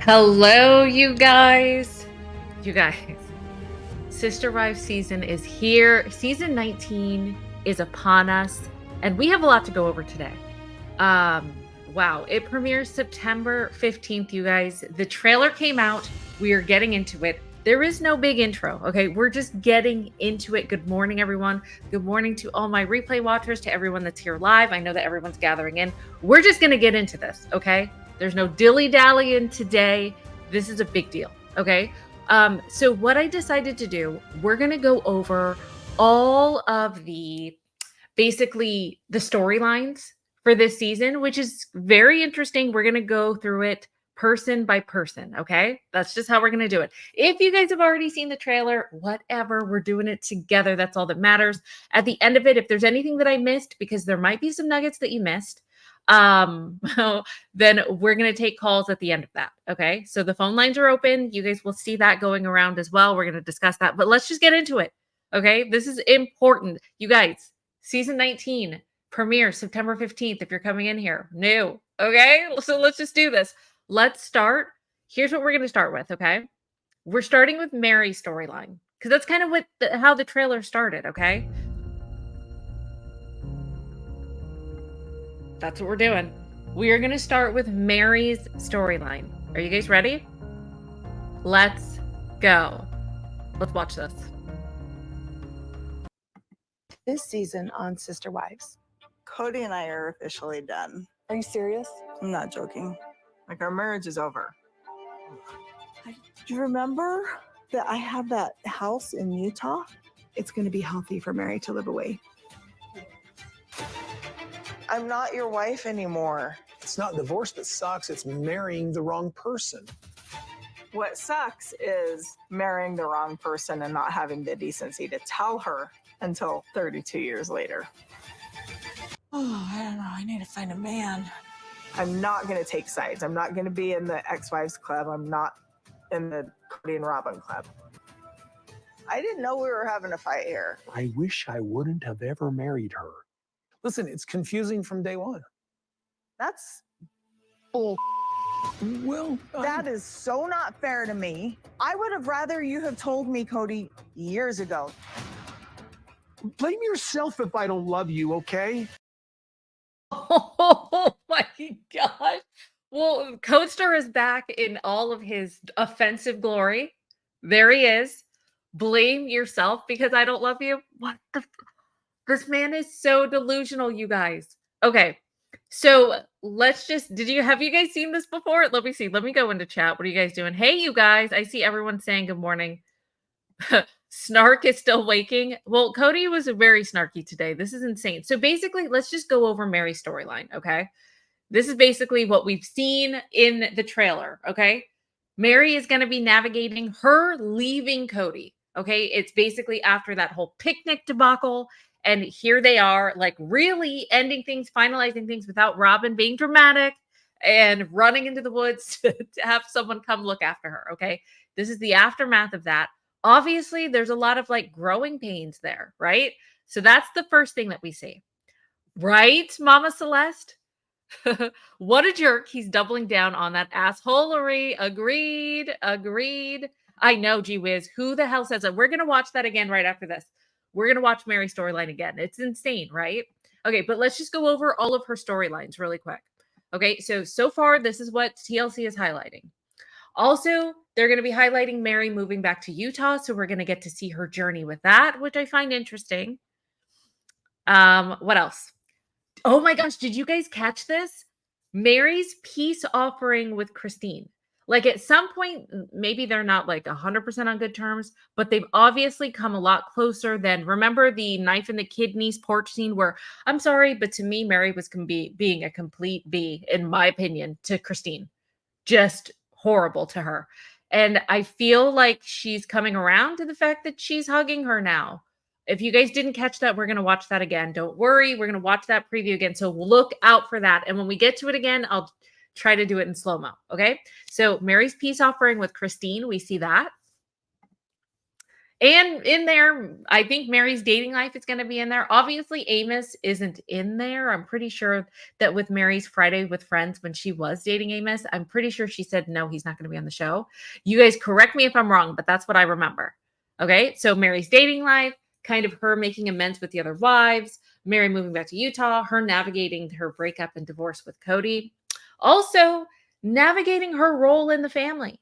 Hello, you guys. You guys, Sisterwives season is here. Season 19 is upon us, and we have a lot to go over today. Wow, it premieres September 15th, you guys. The trailer came out. We are getting into it. There is no big intro, okay? We're just getting into it. Good morning, everyone. Good morning to all my replay watchers, to everyone that's here live. I know that everyone's gathering in. We're just going to get into this, okay? There's no dilly-dallying today. This is a big deal, okay? So what I decided to do, we're going to go over all of basically the storylines for this season, which is very interesting. We're going to go through it person by person, okay? That's just how we're going to do it. If you guys have already seen the trailer, whatever, we're doing it together. That's all that matters. At the end of it, if there's anything that I missed, because there might be some nuggets that you missed, then we're going to take calls at the end of that. Okay. So the phone lines are open. You guys will see that going around as well. We're going to discuss that, but let's just get into it. Okay. This is important. You guys, season 19 premieres September 15th. If you're coming in here new. Okay. So let's just do this. Let's start. Here's what we're going to start with. Okay. We're starting with Meri's storyline because that's kind of how the trailer started. Okay. That's what we're doing. We are going to start with Meri's storyline. Are you guys ready? Let's go. Let's watch this. This season on Sisterwives. Kody and I are officially done. Are you serious? I'm not joking. Like, our marriage is over. Do you remember that I have that house in Utah? It's going to be healthy for Meri to live away. I'm not your wife anymore. It's not divorce that sucks, it's marrying the wrong person. What sucks is marrying the wrong person and not having the decency to tell her until 32 years later. Oh, I don't know. I need to find a man. I'm not going to take sides. I'm not going to be in the ex-wives club. I'm not in the Kody and Robyn club. I didn't know we were having a fight here. I wish I wouldn't have ever married her. Listen, it's confusing from day one. That's bull. Well, That is so not fair to me. I would have rather you have told me, Kody, years ago. blame yourself if I don't love you, okay? Oh my gosh. Well, Coaster is back in all of his offensive glory. There he is. Blame yourself because I don't love you. What the? This man is so delusional, you guys. Okay. So let's just, have you guys seen this before? Let me see. Let me go into chat. What are you guys doing? Hey, you guys. I see everyone saying good morning. Snark is still waking. Well, Kody was very snarky today. This is insane. So basically, let's just go over Meri's storyline, okay? This is basically what we've seen in the trailer, okay? Meri is going to be navigating her leaving Kody, okay? It's basically after that whole picnic debacle, and here they are, like really ending things, finalizing things without Robyn being dramatic and running into the woods to have someone come look after her, okay? This is the aftermath of that. Obviously, there's a lot of like growing pains there, right? So that's the first thing that we see. Right, Mama Celeste? What a jerk. He's doubling down on that assholery. Agreed. I know, gee whiz. Who the hell says that? We're going to watch that again right after this. We're going to watch Meri's storyline again. It's insane, right? Okay, but let's just go over all of her storylines really quick. Okay, so far, this is what TLC is highlighting. Also, they're going to be highlighting Meri moving back to Utah, so we're going to get to see her journey with that, which I find interesting. What else? Oh my gosh, did you guys catch this? Meri's peace offering with Christine. Like at some point, maybe they're not like 100% on good terms, but they've obviously come a lot closer than, remember the knife in the kidneys porch scene where, I'm sorry, but to me, Meri was being a complete B, in my opinion, to Christine. Just horrible to her. And I feel like she's coming around to the fact that she's hugging her now. If you guys didn't catch that, we're going to watch that again. Don't worry. We're going to watch that preview again. So look out for that. And when we get to it again, I'll try to do it in slow-mo. Okay. So Meri's peace offering with Christine, we see that. And in there, I think Meri's dating life is going to be in there. Obviously, Amos isn't in there. I'm pretty sure that with Meri's Friday with Friends, when she was dating Amos, I'm pretty sure she said, no, he's not going to be on the show. You guys correct me if I'm wrong, but that's what I remember. Okay. So Meri's dating life, kind of her making amends with the other wives, Meri moving back to Utah, her navigating her breakup and divorce with Kody. Also, navigating her role in the family.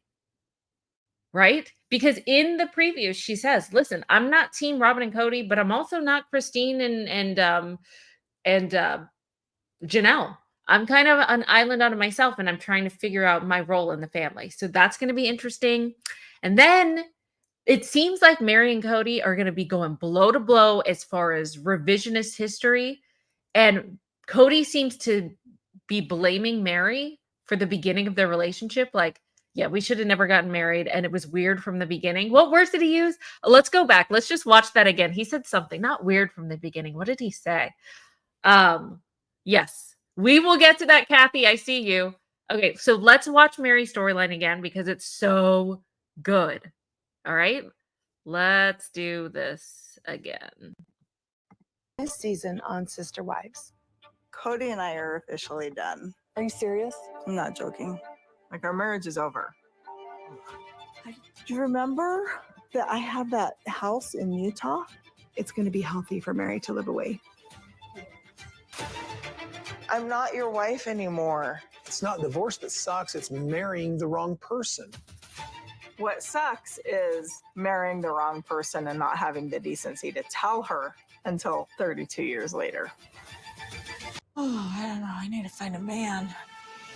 Right? Because in the preview, she says, listen, I'm not team Robyn and Kody, but I'm also not Christine and Janelle. I'm kind of an island unto myself, and I'm trying to figure out my role in the family. So that's going to be interesting. And then it seems like Meri and Kody are going to be going blow to blow as far as revisionist history. And Kody seems to be blaming Meri for the beginning of their relationship. Like, yeah, we should have never gotten married. And it was weird from the beginning. What words did he use? Let's go back. Let's just watch that again. He said something not weird from the beginning. What did he say? Yes, we will get to that, Kathy. I see you. Okay, so let's watch Meri's storyline again because it's so good. All right, let's do this again. This season on Sister Wives. Kody and I are officially done. Are you serious? I'm not joking. Like our marriage is over. Do you remember that I had that house in Utah? It's going to be healthy for Meri to live away. I'm not your wife anymore. It's not divorce that sucks, it's marrying the wrong person. What sucks is marrying the wrong person and not having the decency to tell her until 32 years later. Oh, I don't know. I need to find a man.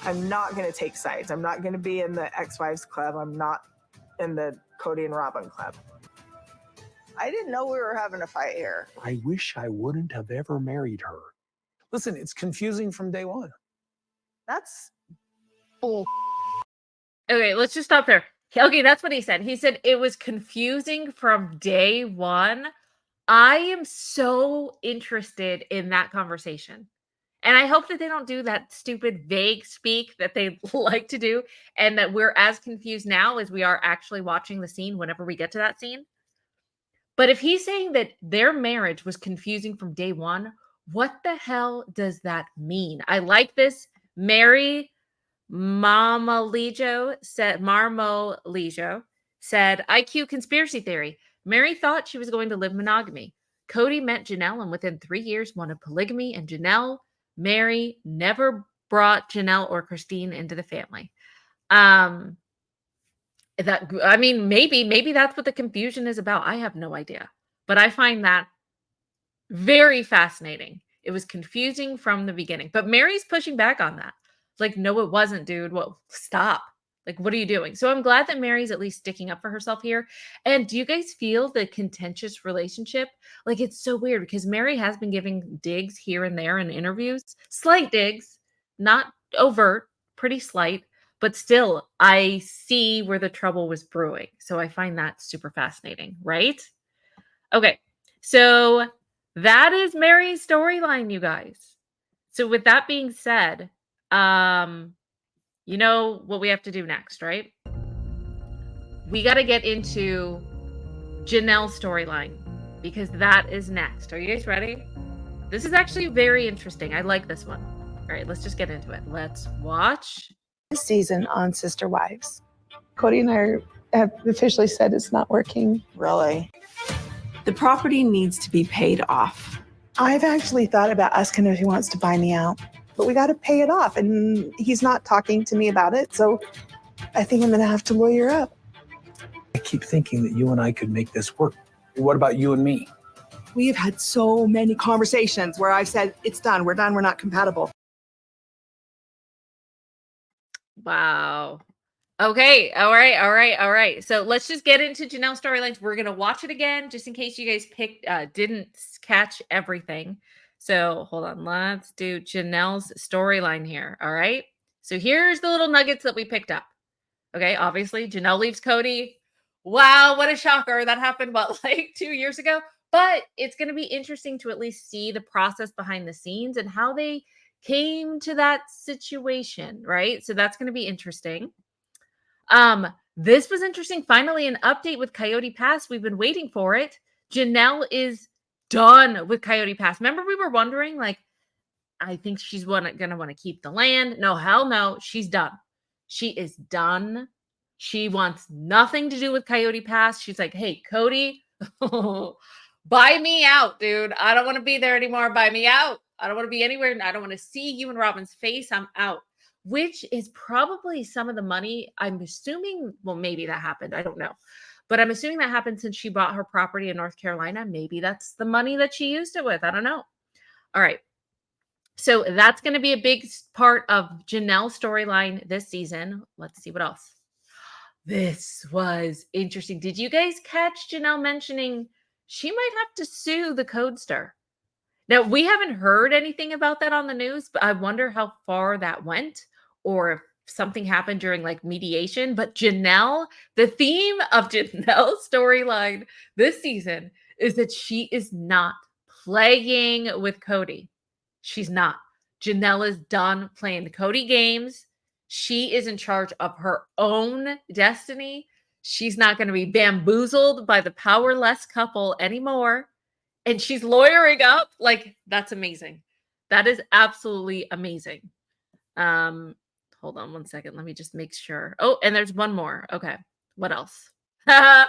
I'm not going to take sides. I'm not going to be in the ex-wives club. I'm not in the Kody and Robyn club. I didn't know we were having a fight here. I wish I wouldn't have ever married her. Listen, it's confusing from day one. That's bull. Okay, let's just stop there. Okay, that's what he said. He said it was confusing from day one. I am so interested in that conversation. And I hope that they don't do that stupid vague speak that they like to do and that we're as confused now as we are actually watching the scene whenever we get to that scene. But if he's saying that their marriage was confusing from day one, what the hell does that mean? I like this. Meri Marmolejo said, IQ conspiracy theory. Meri thought she was going to live monogamy. Kody met Janelle and within 3 years wanted polygamy, and Meri never brought Janelle or Christine into the family. Maybe that's what the confusion is about. I have no idea. But I find that very fascinating. It was confusing from the beginning. But Meri's pushing back on that. It's like, no, it wasn't, dude. Well, stop. Like, what are you doing? So I'm glad that Meri's at least sticking up for herself here. And do you guys feel the contentious relationship? Like, it's so weird because Meri has been giving digs here and there in interviews. Slight digs, not overt, pretty slight. But still, I see where the trouble was brewing. So I find that super fascinating, right? Okay, so that is Meri's storyline, you guys. So with that being said, you know what we have to do next, right? We got to get into Janelle's storyline because that is next. Are you guys ready? This is actually very interesting. I like this one. All right, let's just get into it. Let's watch. This season on Sister Wives. Kody and I have officially said it's not working. Really? The property needs to be paid off. I've actually thought about asking if he wants to buy me out, but we got to pay it off, and he's not talking to me about it, so I think I'm going to have to lawyer up. I keep thinking that you and I could make this work. What about you and me? We have had so many conversations where I've said, it's done, we're not compatible. Wow. Okay. All right. So let's just get into Janelle's storylines. We're going to watch it again just in case you guys didn't catch everything. So hold on. Let's do Janelle's storyline here. All right. So here's the little nuggets that we picked up. Okay. Obviously, Janelle leaves Kody. Wow. What a shocker. That happened, like 2 years ago? But it's going to be interesting to at least see the process behind the scenes and how they came to that situation, right? So that's going to be interesting. This was interesting. Finally, an update with Coyote Pass. We've been waiting for it. Janelle is done with Coyote Pass. Remember, we were wondering, like, I think she's going to want to keep the land. No, hell no. She's done. She is done. She wants nothing to do with Coyote Pass. She's like, hey, Kody, buy me out, dude. I don't want to be there anymore. Buy me out. I don't want to be anywhere. I don't want to see you and Robyn's face. I'm out. Which is probably some of the money. I'm assuming, well, maybe that happened. I don't know. But I'm assuming that happened since she bought her property in North Carolina. Maybe that's the money that she used it with. I don't know. All right. So that's going to be a big part of Janelle's storyline this season. Let's see what else. This was interesting. Did you guys catch Janelle mentioning she might have to sue the Codester? Now, we haven't heard anything about that on the news, but I wonder how far that went or if something happened during like mediation. But Janelle, the theme of Janelle's storyline this season is that she is not playing with Kody. She's not. Janelle is done playing the Kody games. She is in charge of her own destiny. She's not going to be bamboozled by the powerless couple anymore. And she's lawyering up. Like, that's amazing. That is absolutely amazing. Hold on one second. Let me just make sure. Oh, and there's one more. Okay. What else? I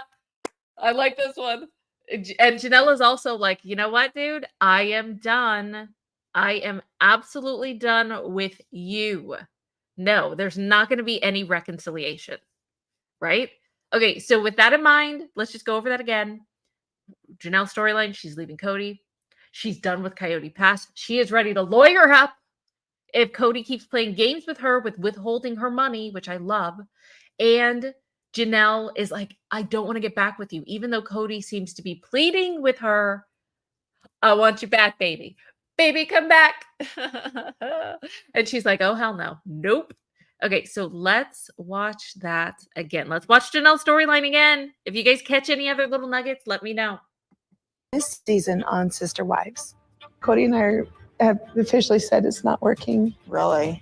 like this one. And Janelle is also like, you know what, dude? I am done. I am absolutely done with you. No, there's not going to be any reconciliation. Right? Okay. So with that in mind, let's just go over that again. Janelle's storyline, she's leaving Kody. She's done with Coyote Pass. She is ready to lawyer up if Kody keeps playing games with her with withholding her money, which I love. And Janelle is like, I don't want to get back with you. Even though Kody seems to be pleading with her, I want you back, baby. Baby, come back. And she's like, oh, hell no. Nope. Okay, so let's watch that again. Let's watch Janelle's storyline again. If you guys catch any other little nuggets, let me know. This season on Sisterwives, Kody and I have officially said it's not working. Really?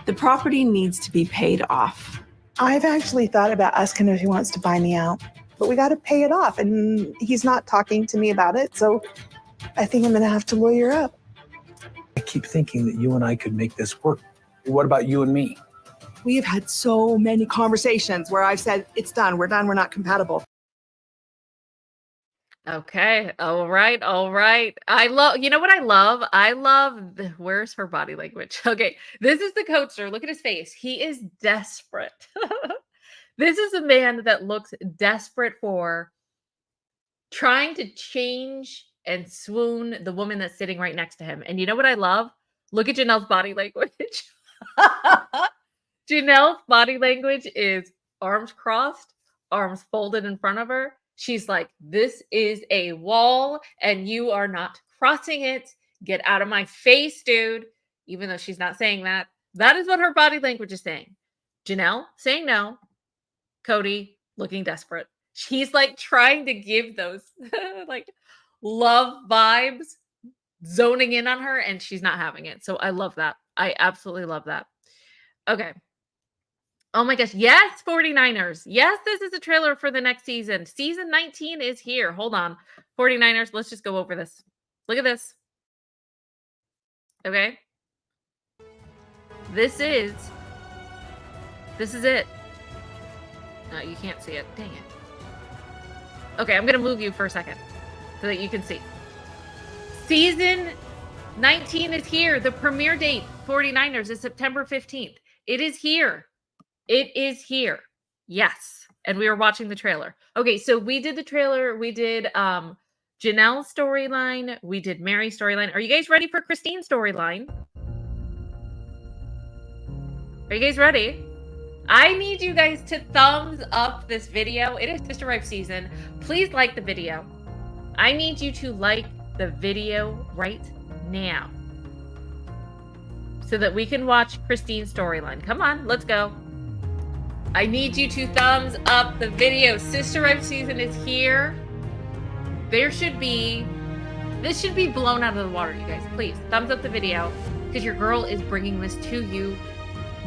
The property needs to be paid off. I've actually thought about asking if he wants to buy me out, but we got to pay it off, and he's not talking to me about it, so I think I'm going to have to lawyer up. I keep thinking that you and I could make this work. What about you and me? We have had so many conversations where I've said, it's done, we're not compatible. Okay. All right. All right. I love, you know what I love? Where's her body language? Okay. This is the coaster. Look at his face. He is desperate. This is a man that looks desperate for trying to change and swoon the woman that's sitting right next to him. And you know what I love? Look at Janelle's body language. Janelle's body language is arms crossed, arms folded in front of her. She's like, this is a wall and you are not crossing it. Get out of my face, dude. Even though she's not saying that. That is what her body language is saying. Janelle saying no. Kody looking desperate. She's like trying to give those like love vibes, zoning in on her, and she's not having it. So I love that. I absolutely love that. Okay. Oh my gosh. Yes, 49ers. Yes, this is a trailer for the next season. Season 19 is here. Hold on. 49ers, let's just go over this. Look at this. Okay. This is it. No, you can't see it. Dang it. Okay, I'm going to move you for a second so that you can see. Season 19 is here. The premiere date, 49ers, is September 15th. It is here. It is here. Yes. And we were watching the trailer. Okay, so we did the trailer. We did Janelle's storyline. We did Meri's storyline. Are you guys ready for Christine's storyline? Are you guys ready? I need you guys to thumbs up this video. It is Sisterwives season. Please like the video. I need you to like the video right now so that we can watch Christine's storyline. Come on, let's go. I need you to thumbs up the video. Sisterwives season is here. This should be blown out of the water, you guys. Please, thumbs up the video because your girl is bringing this to you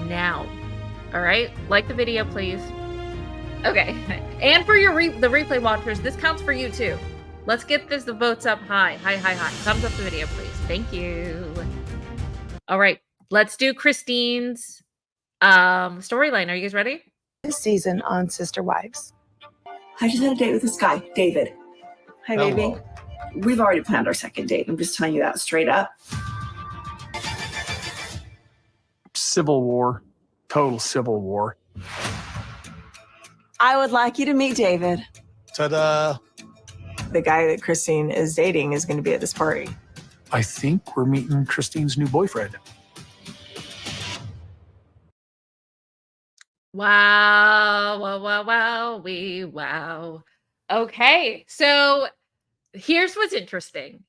now. All right? Like the video, please. Okay. And for your the replay watchers, this counts for you too. Let's get the votes up high. High. Thumbs up the video, please. Thank you. All right. Let's do Christine's storyline. Are you guys ready? This season on Sisterwives. I just had a date with this guy, David. Hi, baby. Hello. We've already planned our second date. I'm just telling you that straight up. Civil war. Total civil war. I would like you to meet David. Ta-da. The guy that Christine is dating is going to be at this party. I think we're meeting Christine's new boyfriend. Wow. Okay. So here's what's interesting.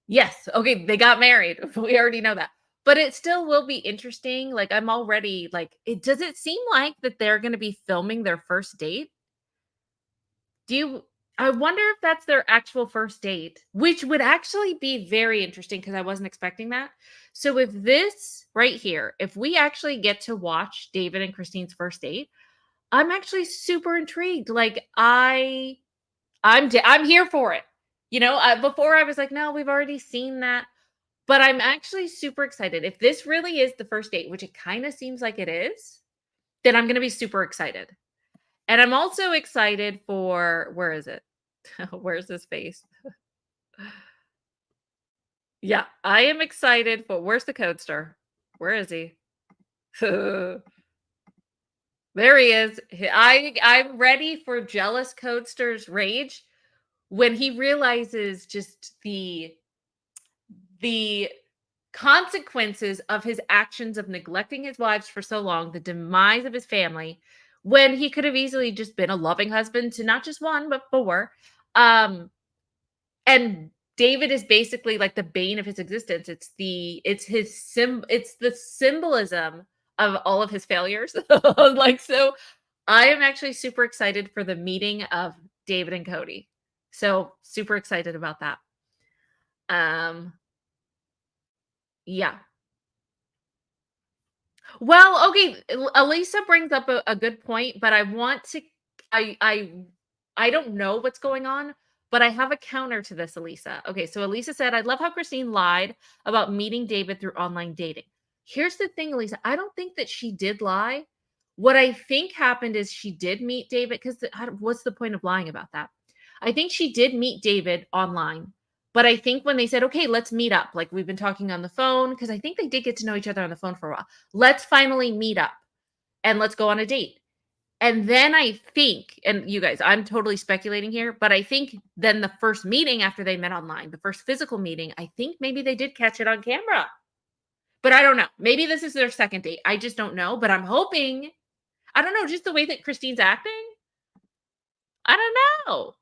Yes. Okay. They got married. We already know that. But it still will be interesting. Like, I'm already like, does it seem like that they're going to be filming their first date? I wonder if that's their actual first date, which would actually be very interesting because I wasn't expecting that. So if this right here, if we actually get to watch David and Christine's first date, I'm actually super intrigued. Like, I'm here for it. You know, before I was like, no, we've already seen that. But I'm actually super excited. If this really is the first date, which it kind of seems like it is, then I'm going to be super excited. And I'm also excited for, where is it? Where's his face? Yeah, I am excited for, where's the codester? Where is he? There he is. I'm ready for jealous codester's rage when he realizes just the consequences of his actions of neglecting his wives for so long, the demise of his family, when he could have easily just been a loving husband to not just one, but 4. And David is basically like the bane of his existence. It's the symbolism of all of his failures. Like, so I am actually super excited for the meeting of David and Kody. So super excited about that. Yeah. Well, okay, Elisa brings up a good point, but I want to I don't know what's going on, but I have a counter to this, Elisa. Okay, so Elisa said, I love how Christine lied about meeting David through online dating. Here's the thing, Elisa. I don't think that she did lie. What I think happened is she did meet David, because what's the point of lying about that? I think she did meet David online. But I think when they said, okay, let's meet up, like we've been talking on the phone, because I think they did get to know each other on the phone for a while. Let's finally meet up and let's go on a date. And then I think, and you guys, I'm totally speculating here, but I think then the first meeting after they met online, the first physical meeting, I think maybe they did catch it on camera. But I don't know. Maybe this is their second date. I just don't know. But I'm hoping, I don't know, just the way that Christine's acting. I don't know.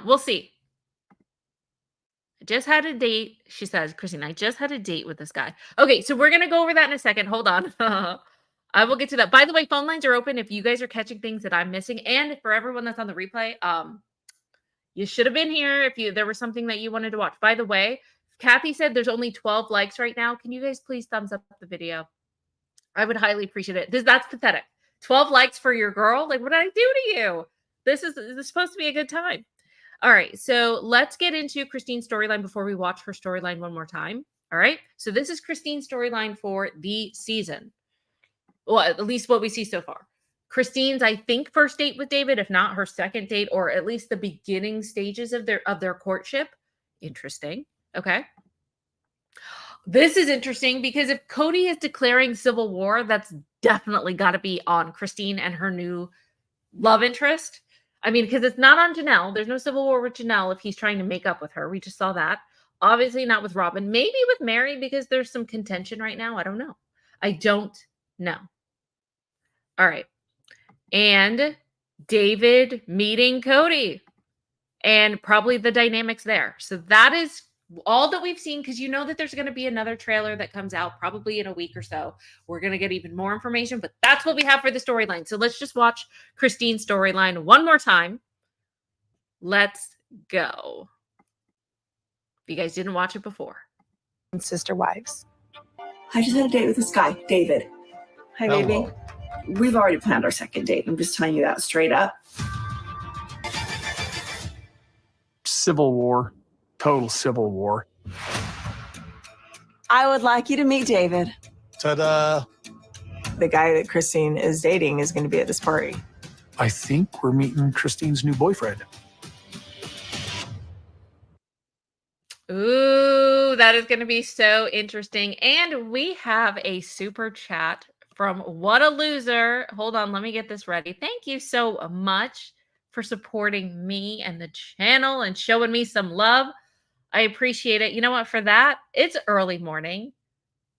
We'll see. I just had a date. She says, Christine, I just had a date with this guy. Okay, so we're going to go over that in a second. Hold on. I will get to that. By the way, phone lines are open if you guys are catching things that I'm missing. And for everyone that's on the replay, you should have been here if there was something that you wanted to watch. By the way, Kathy said there's only 12 likes right now. Can you guys please thumbs up the video? I would highly appreciate it. That's pathetic. 12 likes for your girl? Like, what did I do to you? This is supposed to be a good time. All right, so let's get into Christine's storyline before we watch her storyline one more time. All right, so this is Christine's storyline for the season. Well, at least what we see so far. Christine's, I think, first date with David, if not her second date, or at least the beginning stages of their courtship. Interesting. Okay. This is interesting because if Kody is declaring civil war, that's definitely got to be on Christine and her new love interest. I mean, because it's not on Janelle. There's no civil war with Janelle if he's trying to make up with her. We just saw that. Obviously not with Robyn. Maybe with Meri because there's some contention right now. I don't know. No. All right. And David meeting Kody. And probably the dynamics there. So that is all that we've seen, because you know that there's going to be another trailer that comes out probably in a week or so. We're going to get even more information, but that's what we have for the storyline. So let's just watch Christine's storyline one more time. Let's go. If you guys didn't watch it before. Sisterwives. I just had a date with this guy, David. Hi, baby. Hello. We've already planned our second date. I'm just telling you that straight up. Civil war. Total civil war. I would like you to meet David. Ta-da! The guy that Christine is dating is going to be at this party. I think we're meeting Christine's new boyfriend. Ooh, that is going to be so interesting. And we have a super chat from What a Loser. Hold on, let me get this ready. Thank you so much for supporting me and the channel and showing me some love. I appreciate it. You know what? For that, it's early morning.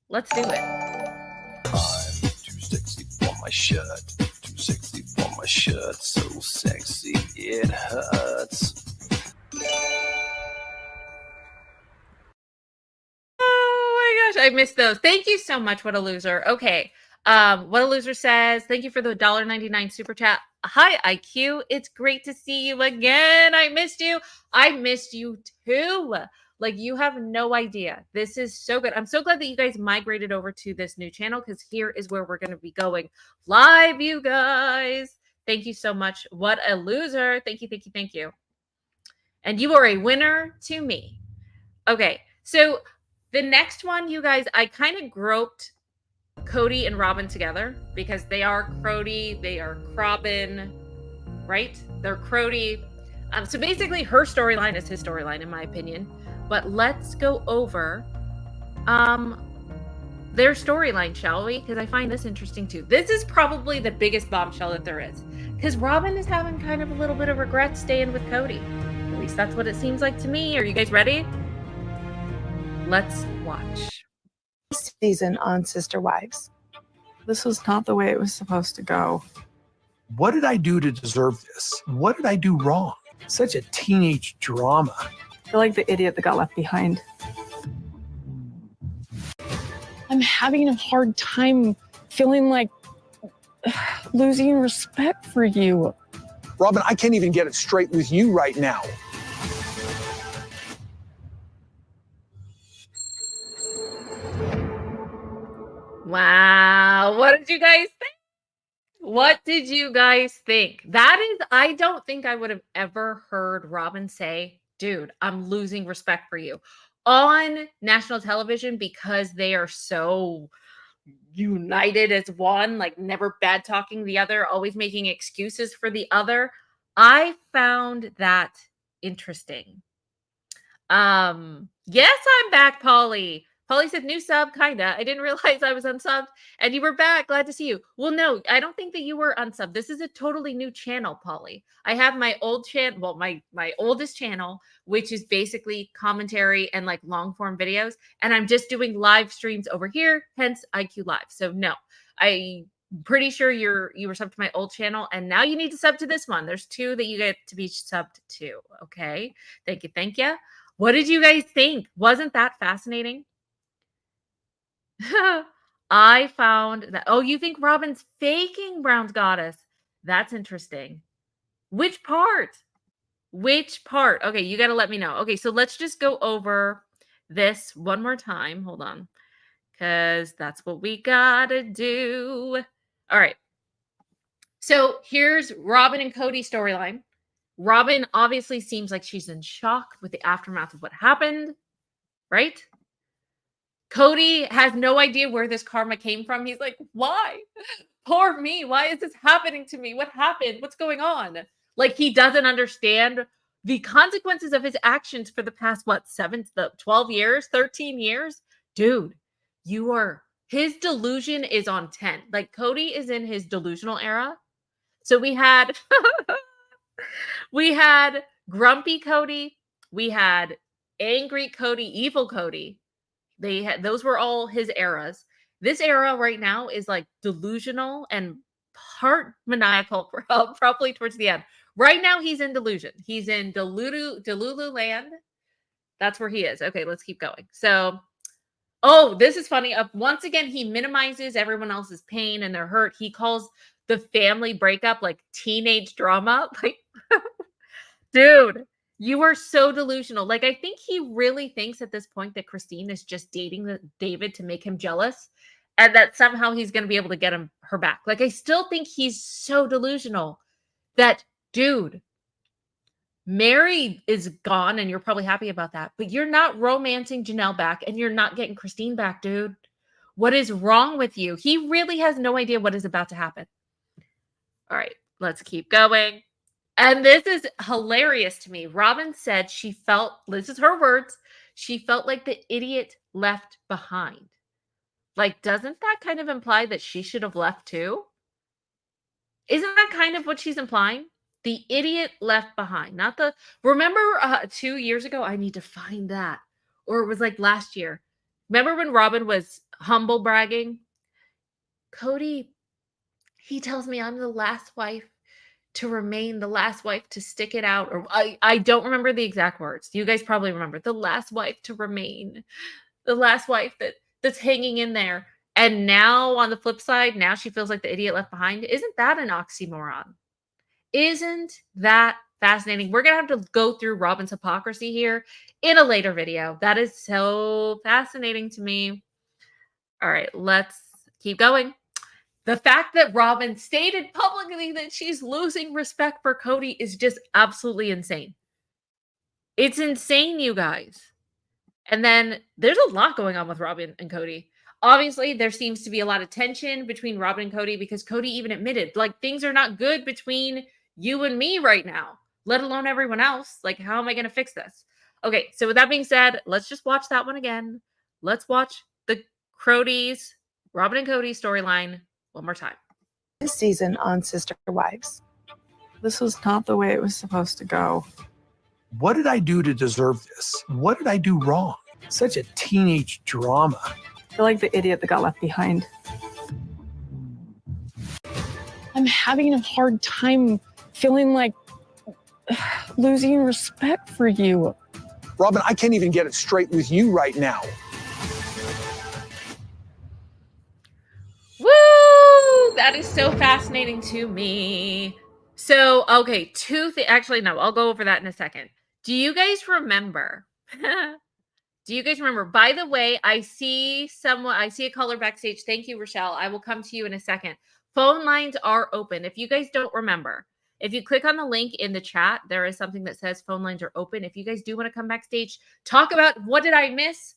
Let's do it. I'm too sexy for my shirt. Too sexy for my shirt. So sexy it hurts. Oh my gosh, I missed those. Thank you so much, What a Loser. Okay. What a Loser says, thank you for the $1.99 super chat. Hi, IQ. It's great to see you again. I missed you. I missed you too. Like, you have no idea. This is so good. I'm so glad that you guys migrated over to this new channel, because here is where we're going to be going live, you guys. Thank you so much. What a Loser. Thank you, thank you, thank you. And you are a winner to me. Okay, so the next one, you guys, I kind of groped Kody and Robyn together because they are Crody, they are Robyn, right? They're Crody. So basically, her storyline is his storyline, in my opinion. But let's go over their storyline, shall we? Because I find this interesting too. This is probably the biggest bombshell that there is, because Robyn is having kind of a little bit of regret staying with Kody. At least that's what it seems like to me. Are you guys ready? Let's watch. Season on Sisterwives. This was not the way it was supposed to go. What did I do to deserve this? What did I do wrong? Such a teenage drama. I feel like the idiot that got left behind. I'm having a hard time feeling like losing respect for you. Robyn, I can't even get it straight with you right now. Wow. What did you guys think? What did you guys think? That is, I don't think I would have ever heard Robyn say, dude, I'm losing respect for you on national television, because they are so united as one, like never bad talking the other, always making excuses for the other. I found that interesting. Yes, I'm back, Polly. Polly said new sub, kinda. I didn't realize I was unsubbed and you were back. Glad to see you. Well, no, I don't think that you were unsubbed. This is a totally new channel, Polly. I have my old channel, well, my oldest channel, which is basically commentary and like long form videos, and I'm just doing live streams over here, hence IQ Live. So no, I'm pretty sure you were subbed to my old channel, and now you need to sub to this one. There's two that you get to be subbed to. Okay, thank you, thank you. What did you guys think? Wasn't that fascinating? I found that. Oh, you think Robyn's faking Brown's goddess? That's interesting. Which part? Which part? Okay, you got to let me know. Okay, so let's just go over this one more time. Hold on, because that's what we got to do. All right. So here's Robyn and Kody storyline. Robyn obviously seems like she's in shock with the aftermath of what happened, right? Kody has no idea where this karma came from. He's like, why? Poor me. Why is this happening to me? What happened? What's going on? Like, he doesn't understand the consequences of his actions for the past, 12 years, 13 years? Dude, his delusion is on 10. Like, Kody is in his delusional era. So we had grumpy Kody. We had angry Kody, evil Kody. Those were all his eras. This era right now is like delusional and part maniacal, probably towards the end. Right now, he's in delusion. He's in Delulu land. That's where he is. Okay, let's keep going. So, oh, this is funny. Once again, he minimizes everyone else's pain and their hurt. He calls the family breakup like teenage drama. Like, dude. You are so delusional. Like, I think he really thinks at this point that Christine is just dating David to make him jealous. and that somehow he's going to be able to get her back. Like, I still think he's so delusional that, dude, Meri is gone and you're probably happy about that, but you're not romancing Janelle back and you're not getting Christine back, dude. What is wrong with you? He really has no idea what is about to happen. All right, let's keep going. And this is hilarious to me. Robyn said she felt, this is her words, she felt like the idiot left behind. Like, doesn't that kind of imply that she should have left too? Isn't that kind of what she's implying? The idiot left behind, not the, remember 2 years ago? I need to find that. Or it was like last year. Remember when Robyn was humble bragging? Kody, he tells me I'm the last wife to remain, the last wife to stick it out. Or I don't remember the exact words. You guys probably remember. The last wife to remain. The last wife that's hanging in there. And now on the flip side, now she feels like the idiot left behind. Isn't that an oxymoron? Isn't that fascinating? We're going to have to go through Robyn's hypocrisy here in a later video. That is so fascinating to me. All right, let's keep going. The fact that Robyn stated publicly that she's losing respect for Kody is just absolutely insane. It's insane, you guys. And then there's a lot going on with Robyn and Kody. Obviously, there seems to be a lot of tension between Robyn and Kody because Kody even admitted, like, things are not good between you and me right now, let alone everyone else. Like, how am I going to fix this? Okay, so with that being said, let's just watch that one again. Let's watch the Krody's, Robyn and Kody storyline one more time. This season on Sisterwives. This was not the way it was supposed to go. What did I do to deserve this? What did I do wrong? Such a teenage drama. I feel like the idiot that got left behind. I'm having a hard time feeling like losing respect for you. Robyn, I can't even get it straight with you right now. Woo! That is so fascinating to me. So, okay, actually, no, I'll go over that in a second. Do you guys remember? Do you guys remember? By the way, I see a caller backstage. Thank you, Rochelle. I will come to you in a second. Phone lines are open. If you guys don't remember, if you click on the link in the chat, there is something that says phone lines are open. If you guys do want to come backstage, talk about what did I miss?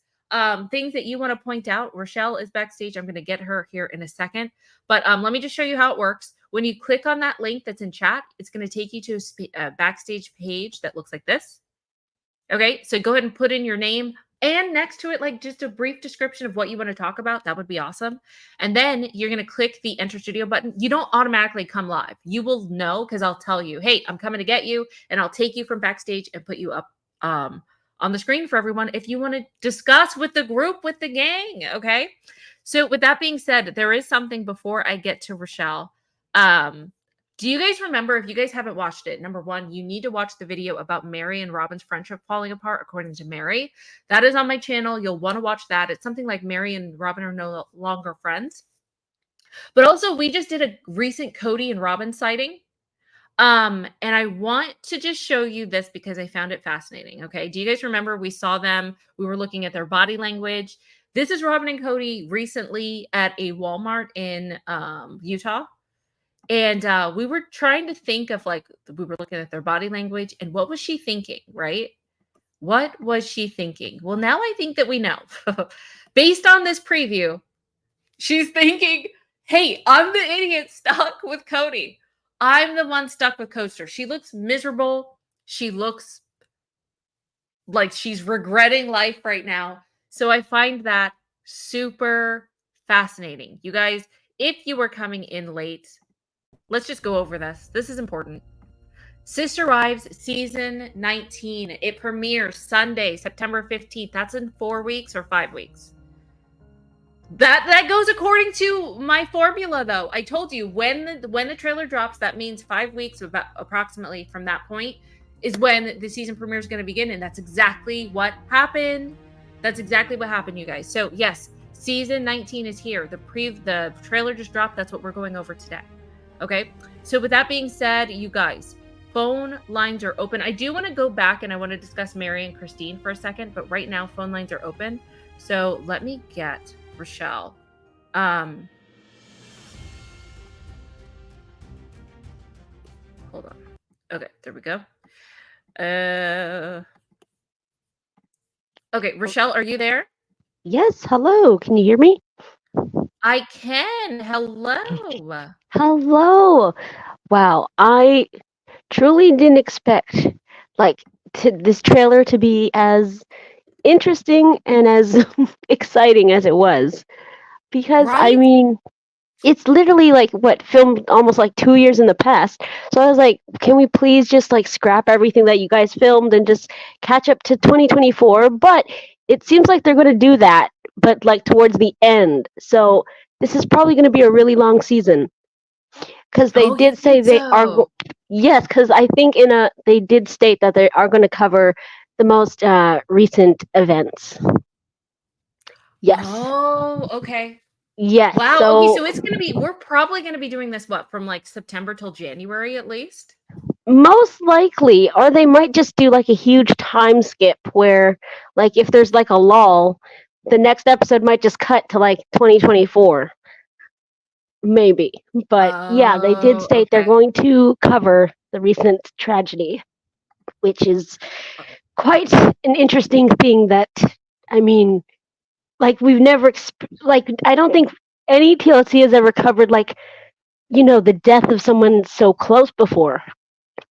Things that you want to point out. Rochelle is backstage. I'm going to get her here in a second. But let me just show you how it works. When you click on that link that's in chat, it's going to take you to a backstage page that looks like this. Okay, so go ahead and put in your name and next to it, like just a brief description of what you want to talk about. That would be awesome. And then you're going to click the enter studio button. You don't automatically come live. You will know because I'll tell you, hey, I'm coming to get you, and I'll take you from backstage and put you up on the screen for everyone if you want to discuss with the group, with the gang. Okay, so with that being said, there is something before I get to Rochelle. Do you guys remember, if you guys haven't watched it, number one, you need to watch the video about Meri and Robyn's friendship falling apart, according to Meri. That is on my channel. You'll want to watch that. It's something like Meri and Robyn are no longer friends. But also, we just did a recent Kody and Robyn sighting. And I want to just show you this because I found it fascinating. Okay. Do you guys remember we saw them? We were looking at their body language. This is Robyn and Kody recently at a Walmart in Utah. And we were trying to think of, like, we were looking at their body language and what was she thinking, right? What was she thinking? Well, now I think that we know. Based on this preview, she's thinking, hey, I'm the idiot stuck with Kody. I'm the one stuck with Coaster. She looks miserable. She looks like she's regretting life right now. So I find that super fascinating. You guys, if you were coming in late, let's just go over this. This is important. Sisterwives season 19. It premieres Sunday, September 15th. That's in 4 weeks or 5 weeks. That goes according to my formula, though. I told you when the trailer drops, that means 5 weeks, about approximately from that point, is when the season premiere is going to begin, and that's exactly what happened. That's exactly what happened, you guys. So yes, season 19 is here. The trailer just dropped. That's what we're going over today. Okay. So with that being said, you guys, phone lines are open. I do want to go back and I want to discuss Meri and Christine for a second, but right now phone lines are open. So let me get Rochelle Hold on. Okay, there we go. Okay, Rochelle, are you there? Yes, hello. Can you hear me? I can. Hello. Hello. Wow, I truly didn't expect this trailer to be as interesting and as exciting as it was. Because I Right? mean, it's literally like what filmed almost like 2 years in the past. So I was like, can we please just like scrap everything that you guys filmed and just catch up to 2024? But it seems like they're going to do that, but like towards the end. So this is probably going to be a really long season because they Oh, you did say think they are. so? Yes, because I think they did state that they are going to cover the most recent events. Yes. Oh, okay. Yes. Wow. Okay, So so we're probably gonna be doing this from like September till January at least. most likely, or they might just do like a huge time skip where, like, if there's like a lull, the next episode might just cut to like 2024, maybe. But yeah, they did Oh, state they're okay. going to cover the recent tragedy, which is quite an interesting thing that, I mean, like, we've never, like, I don't think any TLC has ever covered, like, the death of someone so close before.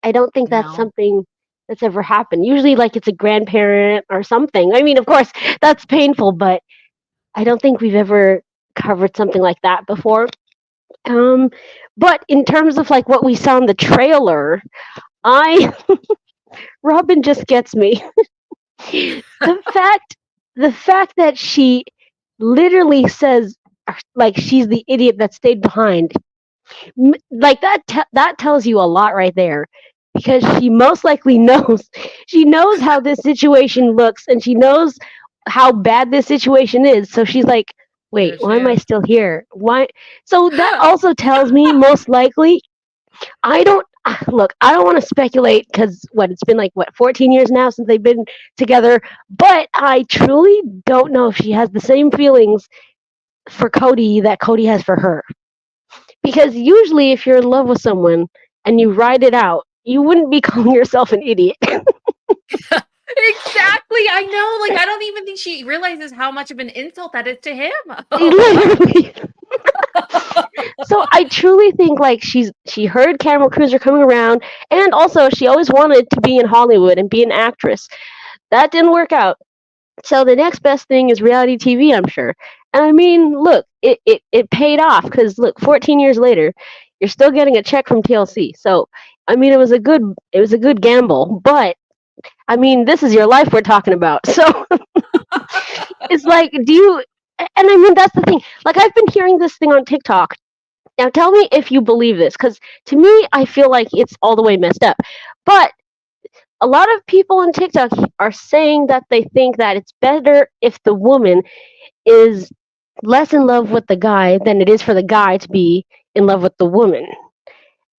I don't think that's No. something that's ever happened. Usually, like, it's a grandparent or something. I mean, of course, that's painful, but I don't think we've ever covered something like that before. Um, but in terms of like what we saw in the trailer, I Robin just gets me. the fact the fact that she literally says like she's the idiot that stayed behind, like that tells you a lot right there, because she most likely knows, she knows how this situation looks and she knows how bad this situation is, so she's like, wait, There she why am I is. still here? Why? So that also tells me most likely, I don't look, I don't want to speculate because it's been like 14 years now since they've been together, but I truly don't know if she has the same feelings for Kody that Kody has for her. Because usually, if you're in love with someone and you ride it out, you wouldn't be calling yourself an idiot. Exactly. I know. Like, I don't even think she realizes how much of an insult that is to him. Literally. So I truly think like she heard Camel Cruiser coming around, and also she always wanted to be in Hollywood and be an actress. That didn't work out. So the next best thing is reality TV, I'm sure. And I mean, look, it paid off because look, 14 years later, you're still getting a check from TLC. So I mean, it was a good gamble. But I mean, this is your life we're talking about. So it's like, do you? And I mean, that's the thing. Like, I've been hearing this thing on TikTok. Now, tell me if you believe this, because to me, I feel like it's all the way messed up. But a lot of people on TikTok are saying that they think that it's better if the woman is less in love with the guy than it is for the guy to be in love with the woman.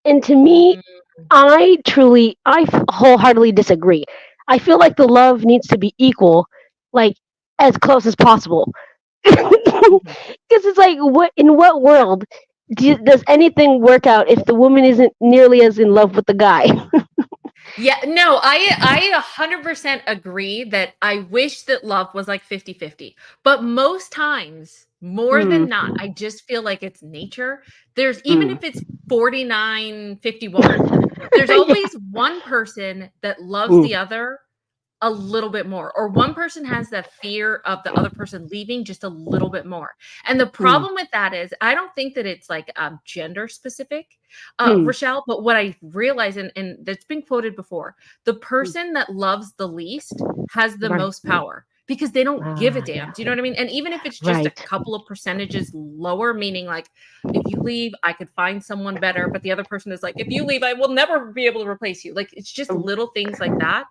And to me, Mm, I wholeheartedly disagree. I feel like the love needs to be equal, like as close as possible. mhm. Because it's like, in what world does anything work out if the woman isn't nearly as in love with the guy? Yeah, no, I 100% agree that I wish that love was like 50-50. But most times, more Mm, than not, I just feel like it's nature. There's even mm. if it's 49-51, there's Yeah. always one person that loves Mm, the other a little bit more, or one person has that fear of the other person leaving just a little bit more. And the mm, problem with that is I don't think that it's like gender specific, mm, Rochelle, but what I realize, and that's been quoted before, the mm. person that loves the least has the Right. most power because they don't give a Ah, damn. yeah. Do you know what I mean? And even if it's just a Right. couple of percentages lower, meaning like if you leave, I could find someone better, but the other person is like, if you leave, I will never be able to replace you. Like, it's just little things like that.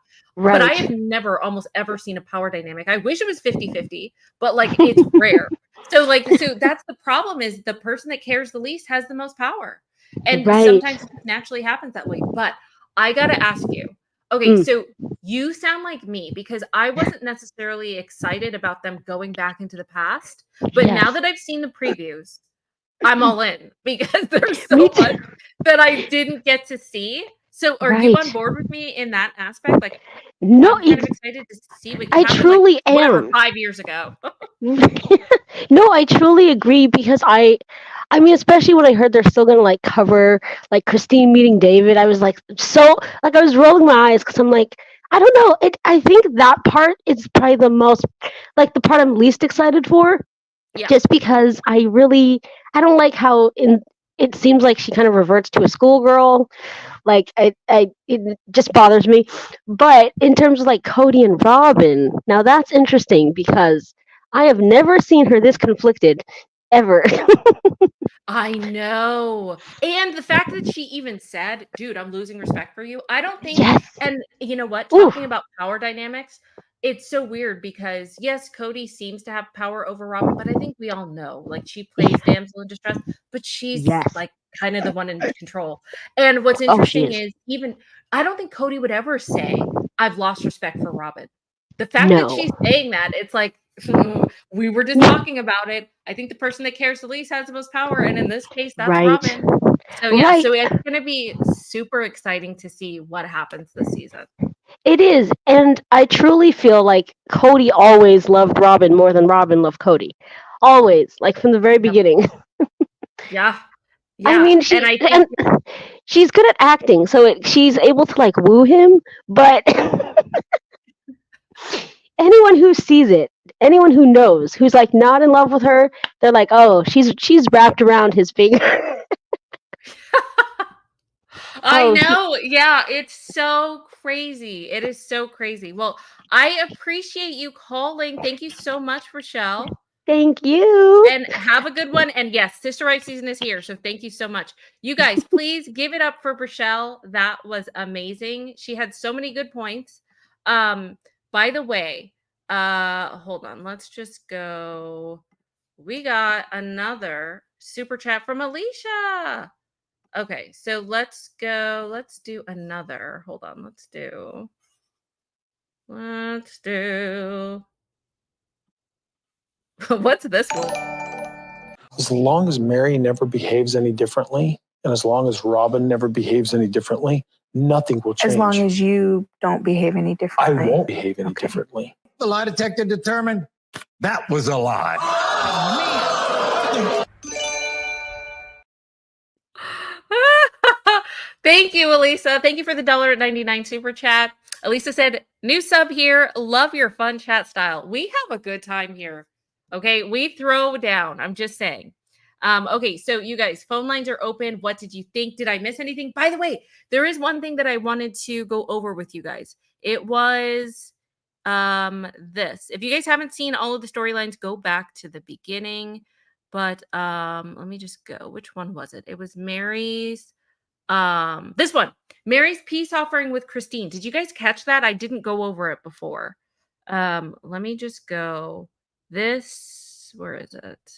But I Right. have never almost ever seen a power dynamic. I wish it was 50-50, but like it's rare. So that's the problem, is the person that cares the least has the most power. And Right. sometimes it just naturally happens that way. But I got to ask you, Okay, so you sound like me because I wasn't necessarily excited about them going back into the past, but now Yes. that I've seen the previews, I'm all in because there's Me so too. much that I didn't get to see. So are you on Right. board with me in that aspect? Like, No, I'm kind of excited to see what I happened, like, truly whatever, am. 5 years ago. No, I truly agree because I mean, especially when I heard they're still gonna like cover like Christine meeting David, I was like so like I was rolling my eyes because I'm like I don't know. I think that part is probably the most like the part I'm least excited for, Yeah. just because I don't like how it seems like she kind of reverts to a schoolgirl. Like it just bothers me. But in terms of like Kody and Robyn, now that's interesting because I have never seen her this conflicted ever. I know. And the fact that she even said, "Dude, I'm losing respect for you." I don't think Yes. and you know what? Ooh. Talking about power dynamics, it's so weird because yes, Kody seems to have power over Robyn, but I think we all know, like she plays damsel in distress, but she's Yes. like kind of the one in control. And what's Oh, she interesting is. is even I don't think Kody would ever say, "I've lost respect for Robyn." The fact that No. she's saying that, it's like we were just talking about it. I think the person that cares the least has the most power, and in this case, that's Right. Robyn. So yeah, Right. so it's gonna be super exciting to see what happens this season. It is. And I truly feel like Kody always loved Robyn more than Robyn loved Cody. Always. Like from the very Yep. beginning. Yeah, I yeah, mean, and I think she's good at acting, so she's able to like woo him. But anyone who sees it, anyone who knows, who's like not in love with her, they're like, oh, she's wrapped around his finger. I Oh, know. Yeah, it's so crazy. It is so crazy. Well, I appreciate you calling. Thank you so much, Rochelle. thank you. And have a good one. And yes, Sister Wife season is here. So thank you so much. You guys, please give it up for Rochelle. That was amazing. She had so many good points. By the way, hold on. Let's just go. We got another super chat from Alicia. Okay, so let's go. Let's do another. Hold on. Let's do. What's this one? As long as Meri never behaves any differently, and as long as Robyn never behaves any differently, nothing will change. As long as you don't behave any I differently. won't behave any differently. The lie detector determined that was a lie. Thank you, Elisa. Thank you for the $1.99 super chat. Elisa said, new sub here. Love your fun chat style. We have a good time here. Okay. We throw down. I'm just saying. Okay. So you guys, phone lines are open. What did you think? Did I miss anything? By the way, there is one thing that I wanted to go over with you guys. It was this. If you guys haven't seen all of the storylines, go back to the beginning. But let me just go. Which one was it? It was Meri's this one, Meri's peace offering with Christine. Did you guys catch that? I didn't go over it before. Let me just go this, where is it?